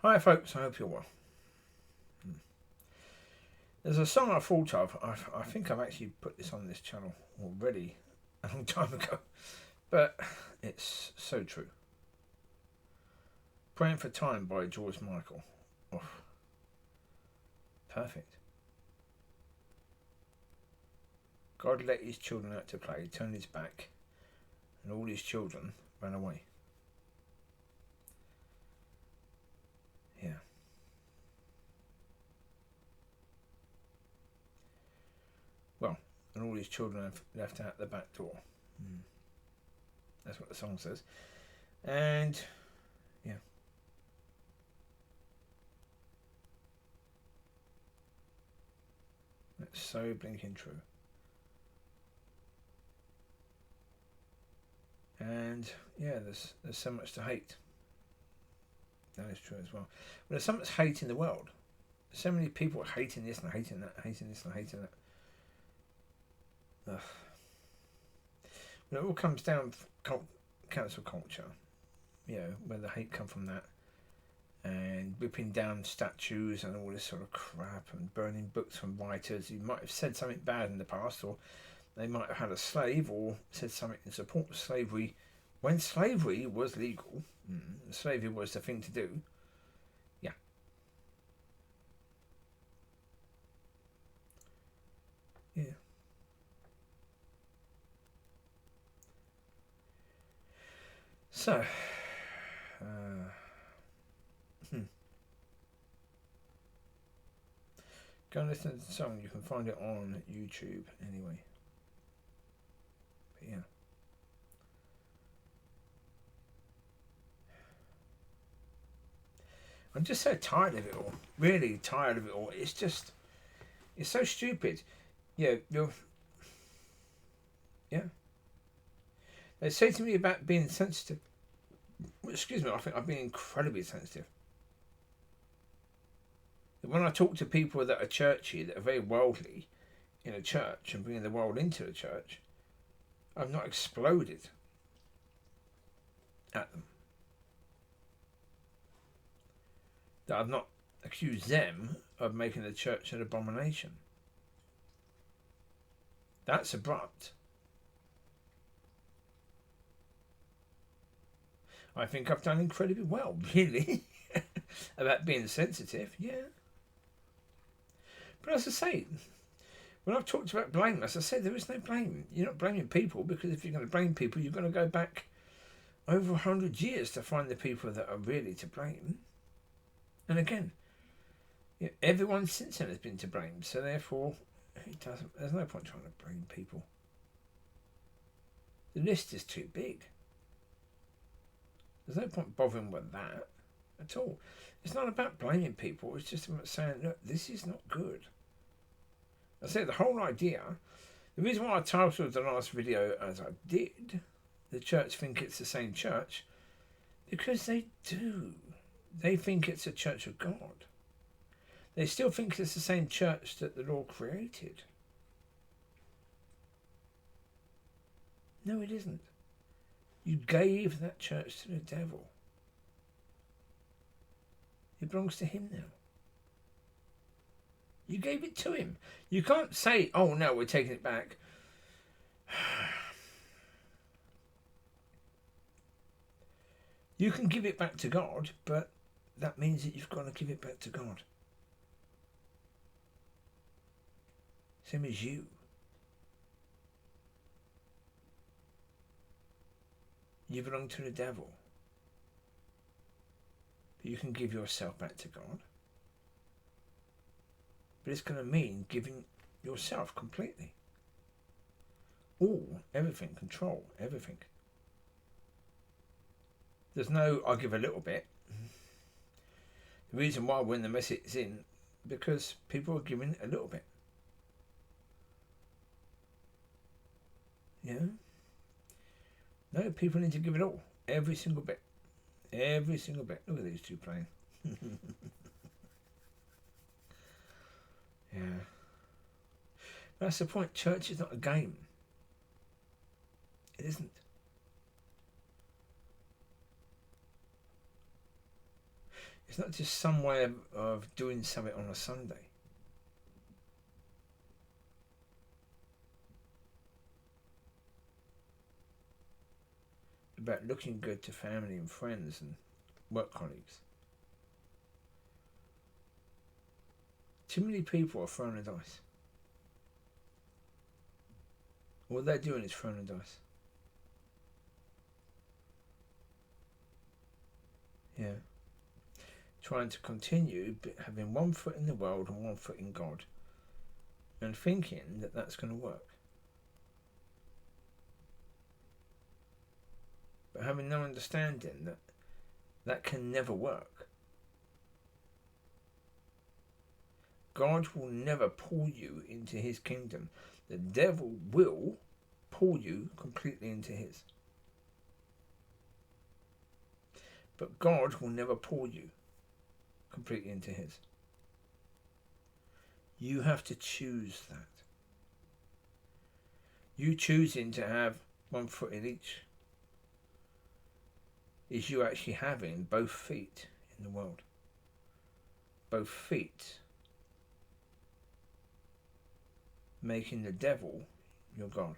Hi folks, I hope you're well. There's a song I thought of. I think I've actually put this on this channel already a long time ago, but it's so true. Praying for Time by George Michael. Oh, perfect. God let his children out to play, turned his back, and all his children ran away. Yeah. Well, and all his children have left out the back door. That's what the song says. And yeah. That's so blinking true. And yeah, there's so much to hate. That is true as well. But there's so much hate in the world. There's so many people hating this and hating that, hating this and hating that. Ugh. But it all comes down to cancel culture. You know, where the hate come from that. And ripping down statues and all this sort of crap, and burning books from writers who might have said something bad in the past, or they might have had a slave or said something in support of slavery when slavery was legal. Slavery was the thing to do. Yeah. Yeah. So, go and listen to the song. You can find it on YouTube anyway. But yeah. I'm just so tired of it all. Really tired of it all. It's just, it's so stupid. Yeah, They say to me about being sensitive. Excuse me, I think I've been incredibly sensitive. When I talk to people that are churchy, that are very worldly in a church and bringing the world into the church, I've not exploded at them. That I've not accused them of making the church an abomination. That's abrupt. I think I've done incredibly well, really, about being sensitive, yeah. But as I say, when I've talked about blame, as I said, there is no blame. You're not blaming people, because if you're going to blame people, you're going to go back over 100 years to find the people that are really to blame. And again, everyone since then has been to blame, so therefore there's no point trying to blame people. The list is too big. There's no point bothering with that at all. It's not about blaming people, it's just about saying, look, this is not good. I say the whole idea, the reason why I titled the last video as I did, the church think it's the same church, because they do. They think it's a church of God. They still think it's the same church that the Lord created. No, it isn't. You gave that church to the devil. It belongs to him now. You gave it to him. You can't say, oh no, we're taking it back. You can give it back to God, but that means that you've got to give it back to God. Same as you. You belong to the devil. But you can give yourself back to God. But it's going to mean giving yourself completely. All, everything, control, everything. There's no, I'll give a little bit. The reason why when the message is in, because people are giving a little bit. Yeah? No, people need to give it all. Every single bit. Every single bit. Look at these two playing. Yeah. That's the point. Church is not a game. It isn't. It's not just some way of doing something on a Sunday. About looking good to family and friends and work colleagues. Too many people are throwing a dice. All they're doing is throwing a dice. Yeah. Trying to continue having one foot in the world and one foot in God. And thinking that that's going to work. But having no understanding that that can never work. God will never pull you into his kingdom. The devil will pull you completely into his. But God will never pull you completely into his. You have to choose that. You choosing to have one foot in each is you actually having both feet in the world. Both feet making the devil your God.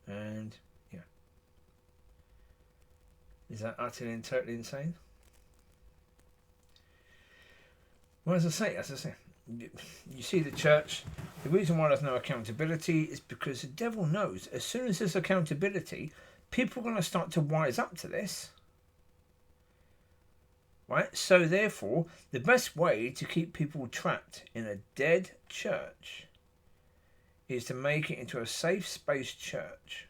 And yeah. Is that utterly and totally insane? Well, as I say, you see the church, the reason why there's no accountability is because the devil knows as soon as there's accountability, people are going to start to wise up to this. Right? So therefore, the best way to keep people trapped in a dead church is to make it into a safe space church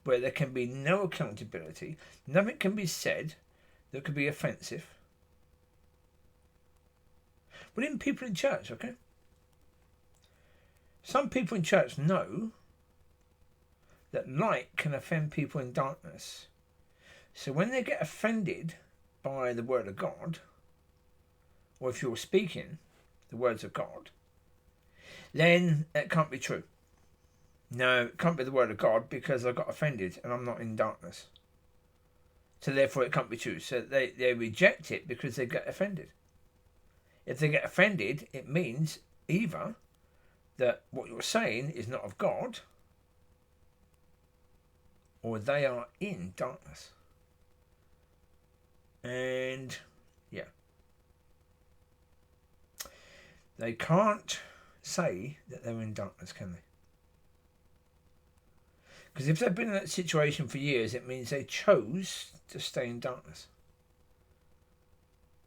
where there can be no accountability, nothing can be said that could be offensive. But even people in church, okay? Some people in church know that light can offend people in darkness. So when they get offended by the word of God, or if you're speaking the words of God, then it can't be true. No, it can't be the word of God because I got offended and I'm not in darkness. So therefore it can't be true. So they reject it because they get offended. If they get offended, it means either that what you're saying is not of God, or they are in darkness. And yeah, they can't say that they're in darkness, can they? Because if they've been in that situation for years, it means they chose to stay in darkness.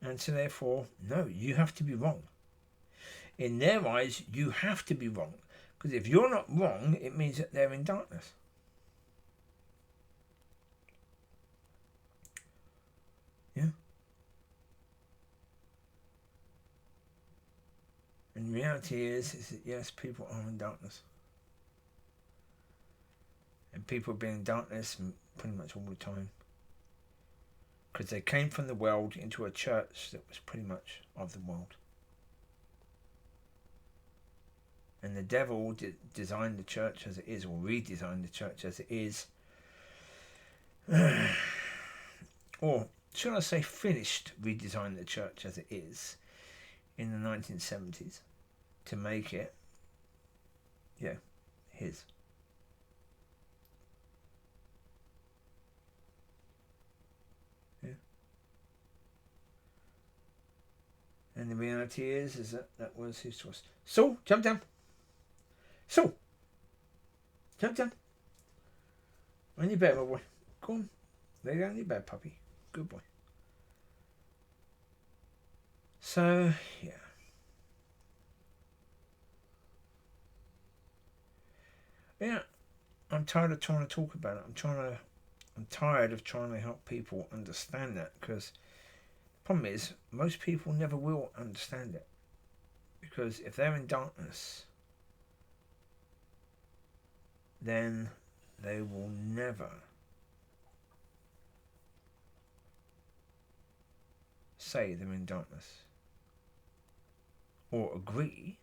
And so therefore, no, you have to be wrong. In their eyes, you have to be wrong. Because if you're not wrong, it means that they're in darkness. Yeah. And the reality is that yes, people are in darkness. And people have been in darkness pretty much all the time. Because they came from the world into a church that was pretty much of the world. And the devil designed the church as it is, or redesigned the church as it is. Or should I say finished redesigning the church as it is in the 1970s to make it, yeah, his. Yeah. And the reality is that was his choice. So, jump down. So, jump down. On your bed, my boy. Go on. Lay down in your bed, puppy. Good boy. So, yeah. Yeah, I'm tired of trying to talk about it. I'm tired of trying to help people understand that, because the problem is most people never will understand it. Because if they're in darkness, then they will never say they're in darkness or agree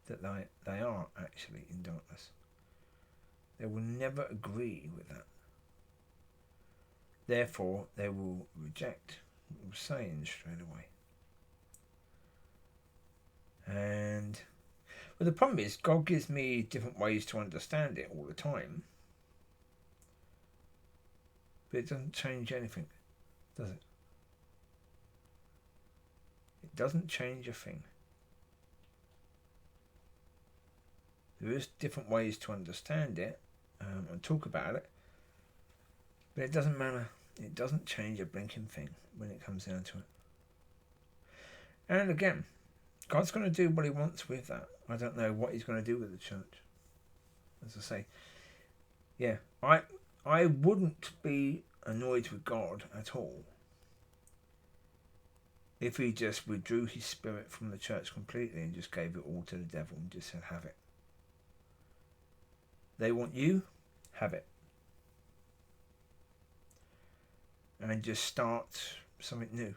that they are actually in darkness. They will never agree with that. Therefore, they will reject what we're saying straight away. And well, the problem is, God gives me different ways to understand it all the time, but it doesn't change anything, does it? It doesn't change a thing. There is different ways to understand it and talk about it, but it doesn't matter. It doesn't change a blinking thing when it comes down to it. And again, God's going to do what he wants with that. I don't know what he's going to do with the church. As I say, yeah, I wouldn't be annoyed with God at all if he just withdrew his spirit from the church completely and just gave it all to the devil and just said, have it. They want you, have it. And just start something new.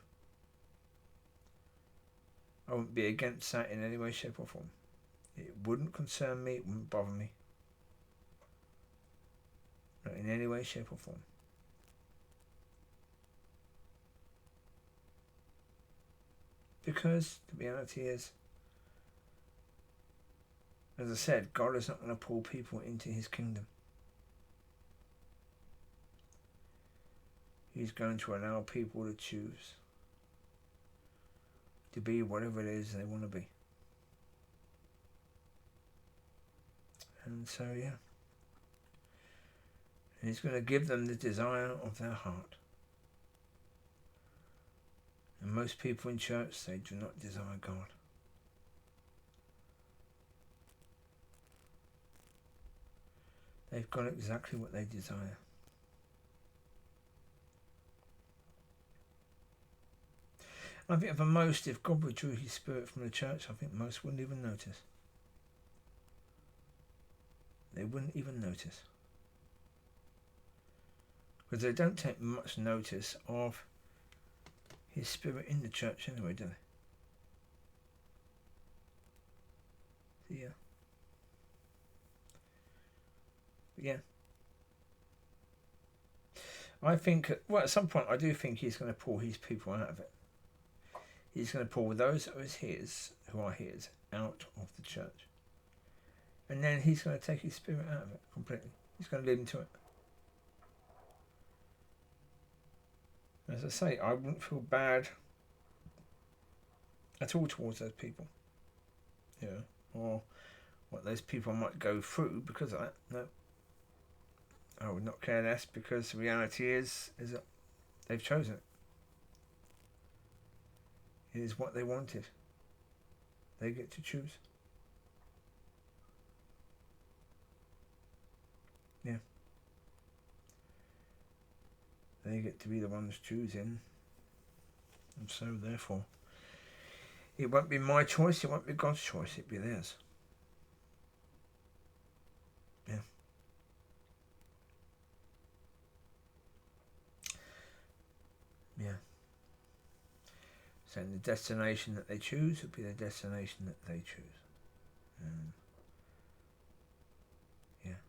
I wouldn't be against that in any way, shape or form. It wouldn't concern me, it wouldn't bother me. Not in any way, shape or form. Because the reality is, as I said, God is not going to pull people into his kingdom. He's going to allow people to choose to be whatever it is they want to be. And so, yeah. And he's going to give them the desire of their heart. And most people in church, they do not desire God. They've got exactly what they desire. I think for most, if God withdrew his spirit from the church, I think most wouldn't even notice. They wouldn't even notice. Because they don't take much notice of his spirit in the church anyway, do they? Yeah. Yeah. I think, well, at some point I do think he's going to pull his people out of it. He's going to pull those who are his, out of the church. And then he's going to take his spirit out of it completely. He's going to lead them to it. As I say, I wouldn't feel bad at all towards those people. Yeah. Or what those people might go through because of that. No. I would not care less, because the reality is that they've chosen it. It is what they wanted. They get to choose. Yeah. They get to be the ones choosing. And so, therefore, it won't be my choice, it won't be God's choice, it'll be theirs. Yeah. Yeah. So the destination that they choose will be the destination that they choose. Yeah.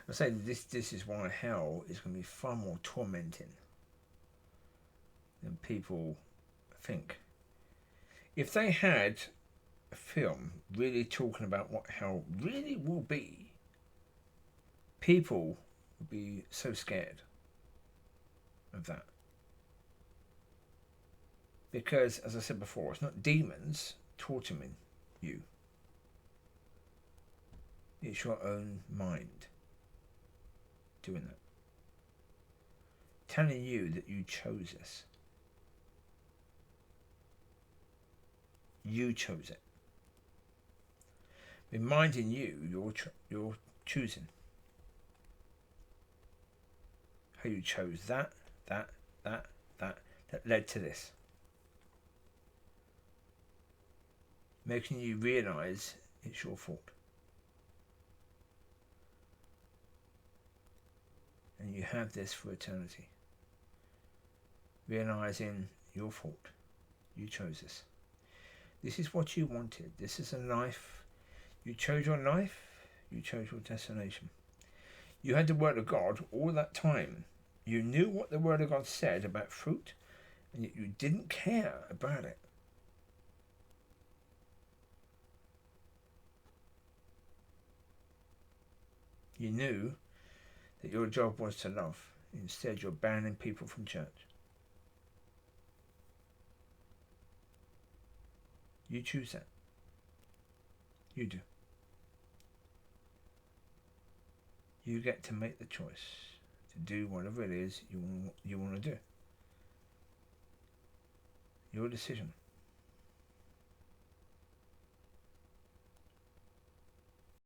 I say this is why hell is going to be far more tormenting than people think. If they had a film really talking about what hell really will be, people would be so scared of that. Because, as I said before, it's not demons torturing you. It's your own mind doing that. Telling you that you chose this. You chose it. Reminding you you're choosing. How you chose that led to this. Making you realise it's your fault. And you have this for eternity. Realising your fault. You chose this. This is what you wanted. This is a life. You chose your life. You chose your destination. You had the word of God all that time You knew what the Word of God said about fruit, and yet you didn't care about it. You knew that your job was to love. Instead, you're banning people from church. You choose that. You do. You get to make the choice to do whatever it is you want to do. Your decision.